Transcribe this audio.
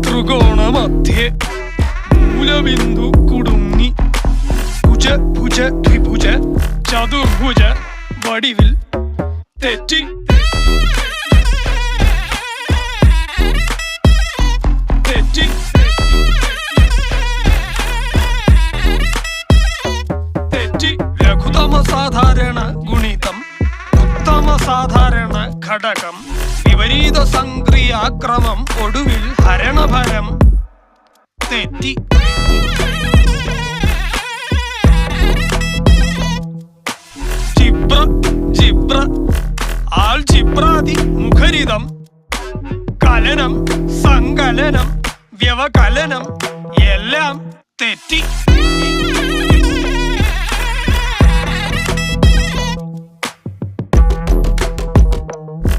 ത്രികോണമധ്യേ മൂലബിന്ദു കുടുങ്ങി ഭുജ ഭുജ ദ്വിഭുജ ചതുർഭുജ വടിവിൽ തെറ്റി തെറ്റി തെറ്റി ലഘുതമ സാധാരണ ഗുണിതം ഉത്തമ സാധാരണ ഘടകം വിപരീത സംക്രിയാക്രമം ഒടുവിൽ ഹരണഫലം തെറ്റി ജിബ്ര ജിബ്ര ആൾജിബ്രാദി മുഖരിതം കലനം സങ്കലനം വ്യവകലനം എല്ലാം തെറ്റി